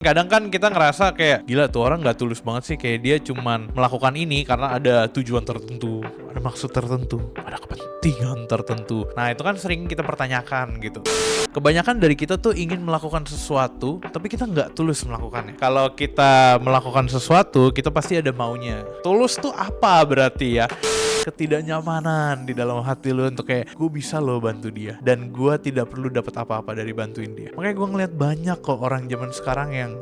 Kadang kan kita ngerasa kayak gila tuh orang gak tulus banget sih, kayak dia cuman melakukan ini karena ada tujuan tertentu, ada maksud tertentu, ada kepentingan tertentu. Nah itu kan sering kita pertanyakan gitu. Kebanyakan dari kita tuh ingin melakukan sesuatu tapi kita nggak tulus melakukannya. Kalau kita melakukan sesuatu kita pasti ada maunya. Tulus tuh apa berarti ya? Ketidaknyamanan di dalam hati lu untuk kayak gue bisa loh bantu dia dan gue tidak perlu dapat apa-apa dari bantuin dia. Makanya gue ngeliat banyak kok orang zaman sekarang yang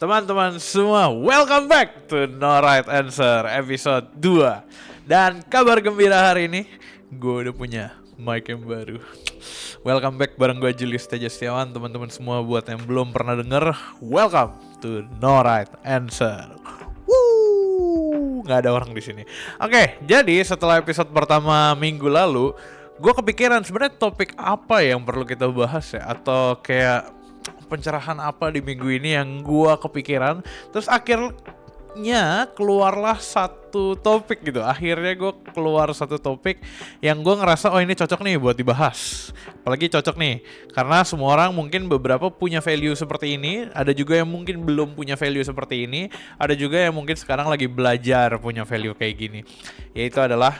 teman-teman semua, welcome back to No Right Answer episode 2. Dan kabar gembira hari ini, gue udah punya mic yang baru. Welcome back bareng gue Julius Teja Setiawan. Teman-teman semua buat yang belum pernah denger, welcome to No Right Answer. Nggak ada orang di sini. Oke, jadi setelah episode pertama minggu lalu, gue kepikiran sebenarnya topik apa yang perlu kita bahas ya, atau kayak pencerahan apa di minggu ini yang gue kepikiran. Terus akhirnya keluarlah satu topik gitu. Akhirnya gue keluar satu topik yang gue ngerasa oh ini cocok nih buat dibahas. Apalagi cocok nih karena semua orang mungkin beberapa punya value seperti ini. Ada juga yang mungkin belum punya value seperti ini. Ada juga yang mungkin sekarang lagi belajar punya value kayak gini. Yaitu adalah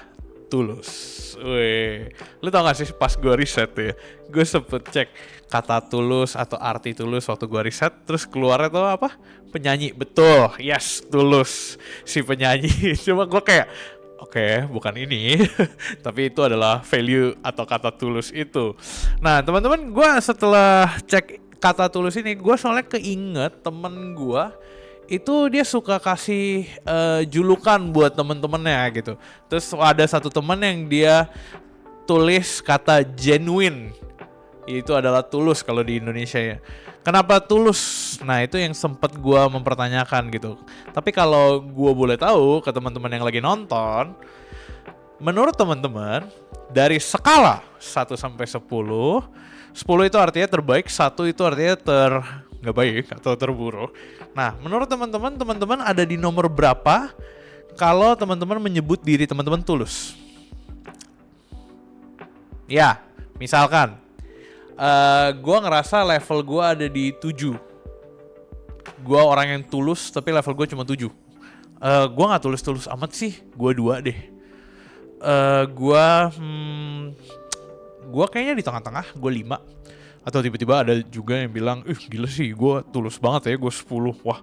tulus. Wih, lu tau gak sih pas gue riset ya, gue sempet cek kata tulus atau arti tulus waktu gue riset, terus keluarnya tuh apa? Penyanyi, betul, yes, tulus, si penyanyi. Cuma gue kayak, oke, bukan ini, tapi itu adalah value atau kata tulus itu. Nah teman-teman, gue setelah cek kata tulus ini, gue soalnya keinget temen gue, itu dia suka kasih julukan buat temen-temennya gitu. Terus ada satu temen yang dia tulis kata genuine, itu adalah tulus kalau di Indonesia ya. Kenapa tulus? Nah itu yang sempet gue mempertanyakan gitu. Tapi kalau gue boleh tahu ke teman-teman yang lagi nonton, menurut teman-teman dari skala 1 sampai 10 itu artinya terbaik, 1 itu artinya nggak baik atau terburuk. Nah, menurut teman-teman ada di nomor berapa kalau teman-teman menyebut diri teman-teman tulus? Ya, misalkan gue ngerasa level gue ada di 7. Gue orang yang tulus tapi level gue cuma 7. Gue gak tulus-tulus amat sih, gue 2 deh. Gue kayaknya di tengah-tengah, gue 5. Atau tiba-tiba ada juga yang bilang, gila sih gue tulus banget ya, gue 10. Wah,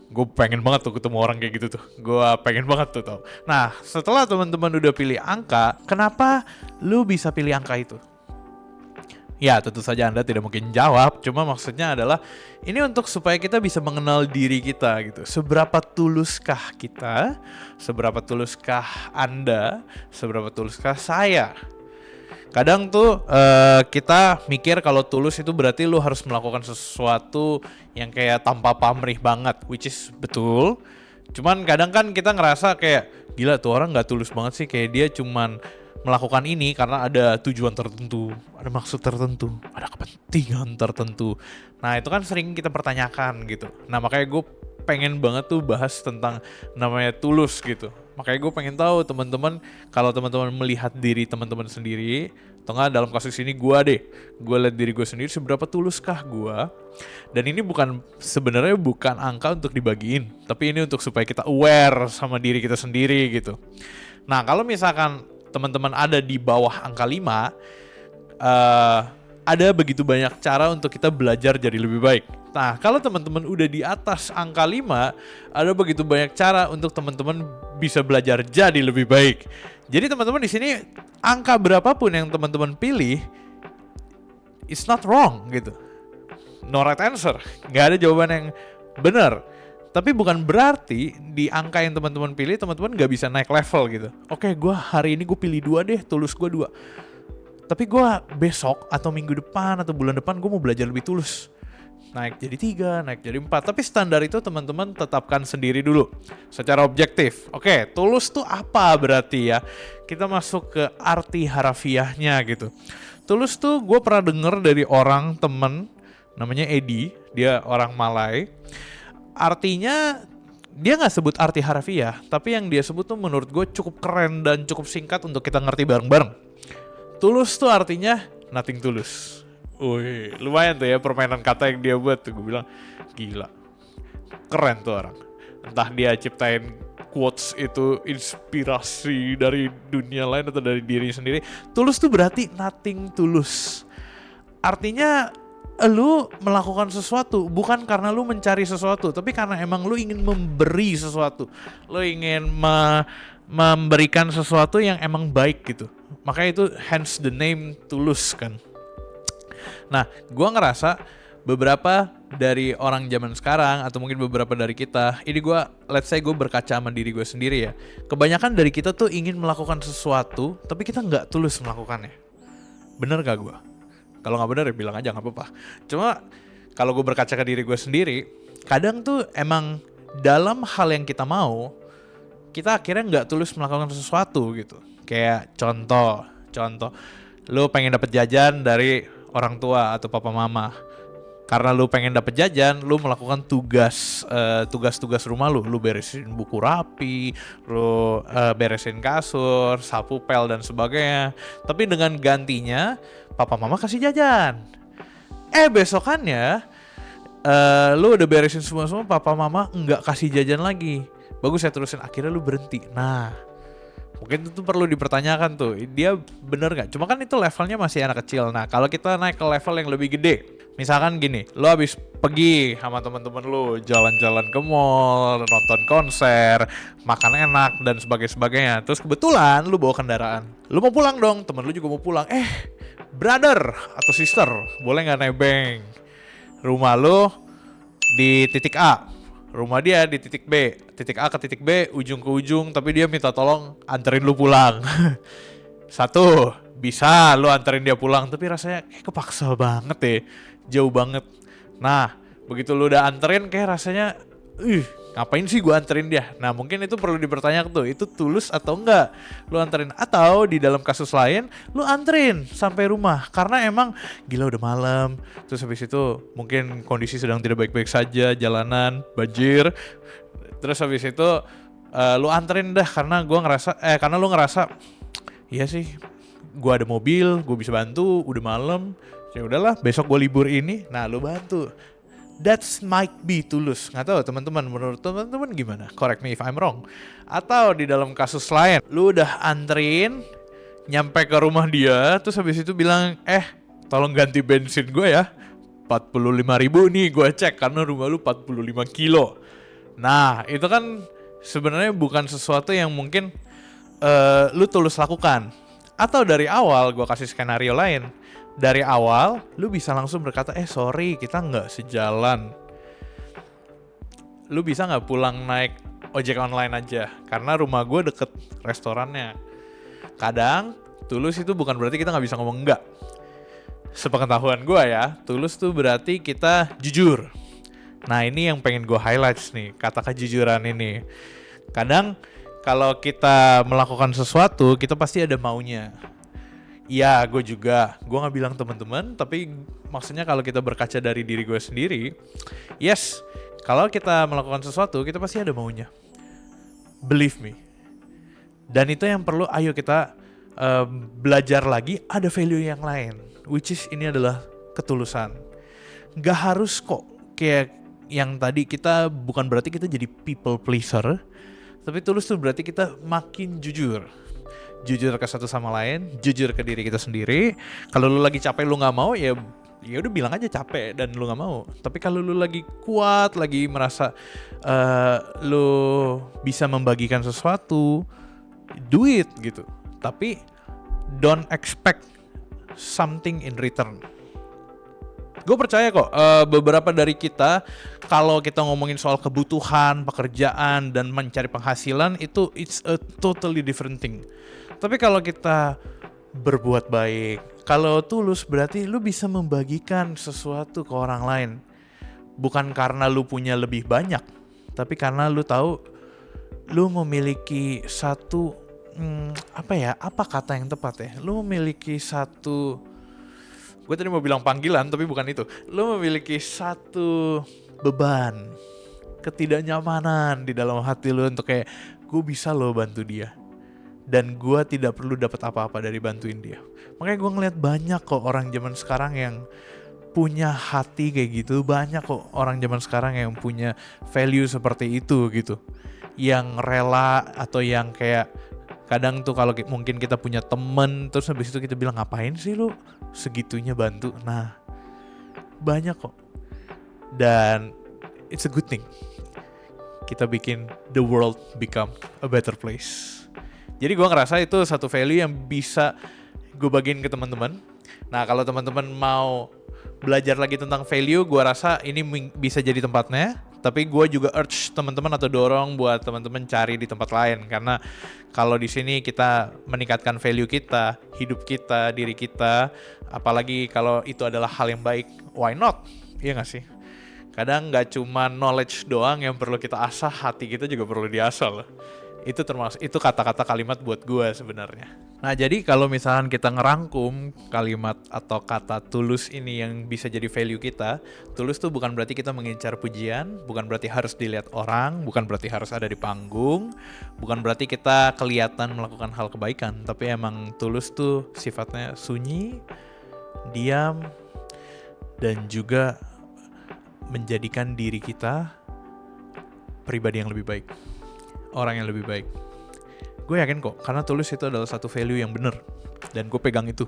gue pengen banget tuh ketemu orang kayak gitu tuh. Gue pengen banget tuh tau. Nah, setelah teman-teman udah pilih angka, kenapa lu bisa pilih angka itu? Ya, tentu saja Anda tidak mungkin jawab. Cuma maksudnya adalah, ini untuk supaya kita bisa mengenal diri kita gitu. Seberapa tuluskah kita? Seberapa tuluskah Anda? Seberapa tuluskah saya? Kadang tuh kita mikir kalau tulus itu berarti lu harus melakukan sesuatu yang kayak tanpa pamrih banget, which is betul. Cuman kadang kan kita ngerasa kayak gila tuh orang gak tulus banget sih, kayak dia cuman melakukan ini karena ada tujuan tertentu, ada maksud tertentu, ada kepentingan tertentu. Nah itu kan sering kita pertanyakan gitu. Nah makanya gue pengen banget tuh bahas tentang namanya tulus gitu. Makanya gue pengen tahu teman-teman, kalau teman-teman melihat diri teman-teman sendiri, atau nggak dalam kasus ini gue lihat diri gue sendiri, seberapa tuluskah gue? Dan ini sebenarnya bukan angka untuk dibagiin, tapi ini untuk supaya kita aware sama diri kita sendiri gitu. Nah kalau misalkan teman-teman ada di bawah angka 5, ada begitu banyak cara untuk kita belajar jadi lebih baik. Nah, kalau teman-teman udah di atas angka 5, ada begitu banyak cara untuk teman-teman bisa belajar jadi lebih baik. Jadi teman-teman di sini angka berapapun yang teman-teman pilih, it's not wrong gitu. No right answer, nggak ada jawaban yang benar. Tapi bukan berarti di angka yang teman-teman pilih, teman-teman nggak bisa naik level gitu. Oke, hari ini gue pilih 2 deh, tulus gue 2. Tapi gue besok atau minggu depan atau bulan depan gue mau belajar lebih tulus. Naik jadi 3, naik jadi 4. Tapi standar itu teman-teman tetapkan sendiri dulu secara objektif. Oke, tulus tuh apa berarti ya? Kita masuk ke arti harafiahnya gitu. Tulus tuh gue pernah denger dari orang temen namanya Edi. Dia orang Malay. Artinya dia gak sebut arti harafiah, tapi yang dia sebut tuh menurut gue cukup keren dan cukup singkat untuk kita ngerti bareng-bareng. Tulus tuh artinya nothing tulus. Wih, lumayan tuh ya permainan kata yang dia buat tuh. Gue bilang, gila, keren tuh orang. Entah dia ciptain quotes itu inspirasi dari dunia lain atau dari diri sendiri. Tulus tuh berarti nothing tulus. Artinya lu melakukan sesuatu bukan karena lu mencari sesuatu, tapi karena emang lu ingin memberi sesuatu. Lu ingin memberikan sesuatu yang emang baik gitu. Makanya itu hence the name tulus kan. Nah, gua ngerasa beberapa dari orang zaman sekarang atau mungkin beberapa dari kita, ini let's say gue berkaca sama diri gue sendiri ya. Kebanyakan dari kita tuh ingin melakukan sesuatu, tapi kita nggak tulus melakukannya. Bener gak gue? Kalau nggak bener ya bilang aja, nggak apa-apa. Cuma kalau gue berkaca ke diri gue sendiri, kadang tuh emang dalam hal yang kita mau, kita akhirnya nggak tulus melakukan sesuatu gitu. Kayak contoh, lu pengen dapet jajan dari orang tua atau papa mama. Karena lu pengen dapet jajan, lu melakukan tugas-tugas rumah lu beresin buku rapi, lu beresin kasur, sapu pel dan sebagainya. Tapi dengan gantinya, papa mama kasih jajan. Besokannya, lu udah beresin semua, papa mama nggak kasih jajan lagi. Bagus saya terusin, akhirnya lu berhenti. Nah, mungkin itu perlu dipertanyakan tuh, dia bener gak? Cuma kan itu levelnya masih anak kecil. Nah, kalau kita naik ke level yang lebih gede, misalkan gini, lo habis pergi sama temen-temen lo, jalan-jalan ke mall, nonton konser, makan enak, dan sebagainya. Terus kebetulan lo bawa kendaraan. Lo mau pulang dong, temen lo juga mau pulang. Brother atau sister, boleh gak nebeng? Rumah lo di titik A, rumah dia di titik B, titik A ke titik B, ujung ke ujung, tapi dia minta tolong anterin lu pulang. Satu, bisa lu anterin dia pulang, tapi rasanya kepaksa banget ya, jauh banget. Nah, begitu lu udah anterin kayak rasanya, ngapain sih gua anterin dia? Nah, mungkin itu perlu dipertanyakan tuh, itu tulus atau enggak lu anterin? Atau di dalam kasus lain, lu anterin sampai rumah karena emang gila udah malam. Terus habis itu mungkin kondisi sedang tidak baik-baik saja, jalanan banjir. Terus habis itu lu anterin dah karena karena lu ngerasa iya sih, gua ada mobil, gua bisa bantu, udah malam. Ya udahlah, besok gua libur ini. Nah, lu bantu. That's might be tulus. Nggak tahu teman-teman, menurut teman-teman gimana? Correct me if I'm wrong. Atau di dalam kasus lain, lu udah anterin nyampe ke rumah dia, terus habis itu bilang, tolong ganti bensin gue ya, 45.000 nih gue cek karena rumah lu 45 kilo. Nah, itu kan sebenarnya bukan sesuatu yang mungkin lu tulus lakukan. Atau dari awal gue kasih skenario lain. Dari awal, lu bisa langsung berkata, sorry, kita nggak sejalan. Lu bisa nggak pulang naik ojek online aja, karena rumah gue deket restorannya. Kadang, tulus itu bukan berarti kita nggak bisa ngomong enggak. Sepengetahuan gue ya, tulus tuh berarti kita jujur. Nah, ini yang pengen gue highlights nih, kata kejujuran ini. Kadang, kalau kita melakukan sesuatu, kita pasti ada maunya. Iya, gue juga. Gue gak bilang teman-teman, tapi maksudnya kalau kita berkaca dari diri gue sendiri, yes, kalau kita melakukan sesuatu, kita pasti ada maunya. Believe me. Dan itu yang perlu, ayo kita belajar lagi, ada value yang lain. Which is ini adalah ketulusan. Gak harus kok kayak yang tadi, kita bukan berarti kita jadi people pleaser, tapi tulus tuh berarti kita makin jujur. Jujur ke satu sama lain, jujur ke diri kita sendiri. Kalau lu lagi capek lu nggak mau, ya udah bilang aja capek dan lu nggak mau. Tapi kalau lu lagi kuat, lagi merasa lu bisa membagikan sesuatu, do it gitu. Tapi don't expect something in return. Gue percaya kok beberapa dari kita, kalau kita ngomongin soal kebutuhan, pekerjaan, dan mencari penghasilan, itu it's a totally different thing. Tapi kalau kita berbuat baik, kalau tulus, berarti lu bisa membagikan sesuatu ke orang lain. Bukan karena lu punya lebih banyak, tapi karena lu tahu lu memiliki satu, apa kata yang tepat ya? Lu memiliki satu, gue tadi mau bilang panggilan, tapi bukan itu. Lu memiliki satu beban, ketidaknyamanan di dalam hati lu untuk kayak, gue bisa lo bantu dia. dan gue tidak perlu dapat apa-apa dari bantuin dia. Makanya gue ngeliat banyak kok orang zaman sekarang yang punya hati kayak gitu, banyak kok orang zaman sekarang yang punya value seperti itu gitu, yang rela atau yang kayak kadang tuh kalau mungkin kita punya temen terus habis itu kita bilang ngapain sih lu segitunya bantu. Nah banyak kok, dan it's a good thing. Kita bikin the world become a better place. Jadi gue ngerasa itu satu value yang bisa gue bagiin ke teman-teman. Nah kalau teman-teman mau belajar lagi tentang value, gue rasa ini bisa jadi tempatnya. Tapi gue juga urge teman-teman atau dorong buat teman-teman cari di tempat lain, karena kalau di sini kita meningkatkan value kita, hidup kita, diri kita, apalagi kalau itu adalah hal yang baik, why not? Iya nggak sih? Kadang nggak cuma knowledge doang yang perlu kita asah, hati kita juga perlu diasah loh. Itu termasuk, itu kata-kata kalimat buat gue sebenarnya. Nah jadi kalau misalkan kita ngerangkum kalimat atau kata tulus ini yang bisa jadi value kita, tulus tuh bukan berarti kita mengincar pujian, bukan berarti harus dilihat orang, bukan berarti harus ada di panggung, bukan berarti kita kelihatan melakukan hal kebaikan, tapi emang tulus tuh sifatnya sunyi, diam, dan juga menjadikan diri kita pribadi yang lebih baik, orang yang lebih baik. Gue yakin kok, karena tulus itu adalah satu value yang bener, dan gue pegang itu.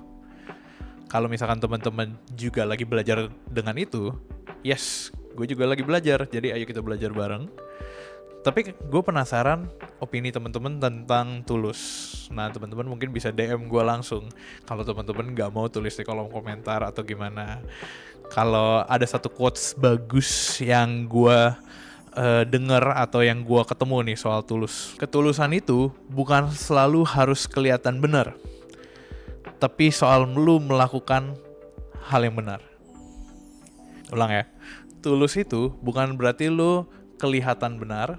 Kalau misalkan teman-teman juga lagi belajar dengan itu, yes, gue juga lagi belajar, jadi ayo kita belajar bareng. Tapi gue penasaran opini teman-teman tentang tulus. Nah teman-teman mungkin bisa DM gue langsung, kalau teman-teman gak mau tulis di kolom komentar atau gimana. Kalau ada satu quotes bagus yang gue denger atau yang gue ketemu nih soal tulus. Ketulusan itu bukan selalu harus kelihatan benar, tapi soal lu melakukan hal yang benar. Ulang ya, tulus itu bukan berarti lu kelihatan benar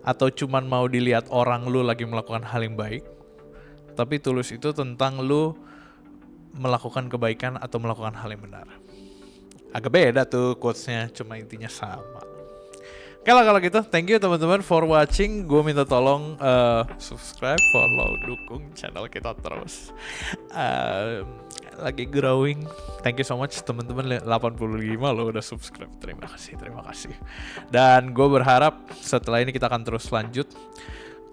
atau cuman mau dilihat orang lu lagi melakukan hal yang baik, tapi tulus itu tentang lu melakukan kebaikan atau melakukan hal yang benar. Agak beda tuh quotesnya, cuma intinya sama. Kalau gitu, thank you teman-teman for watching. Gue minta tolong subscribe, follow, dukung channel kita terus. Lagi growing. Thank you so much teman-teman, 85 lo udah subscribe. Terima kasih. Dan gue berharap setelah ini kita akan terus lanjut.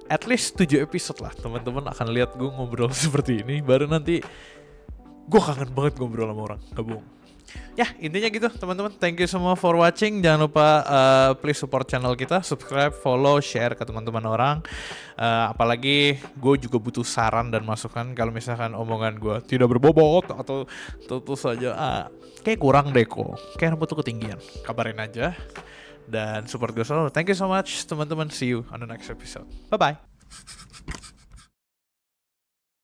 At least 7 episode lah teman-teman akan lihat gue ngobrol seperti ini. Baru nanti gue kangen banget ngobrol sama orang, gak bohong. Ya intinya gitu teman-teman, thank you semua for watching. Jangan lupa please support channel kita, subscribe, follow, share ke teman-teman orang. Apalagi gue juga butuh saran dan masukan. Kalau misalkan omongan gue tidak berbobot atau tentu saja kayak kurang deh kok, kayak rambut tuh ketinggian, kabarin aja. Dan support gue selalu. Thank you so much teman-teman, see you on the next episode, bye bye.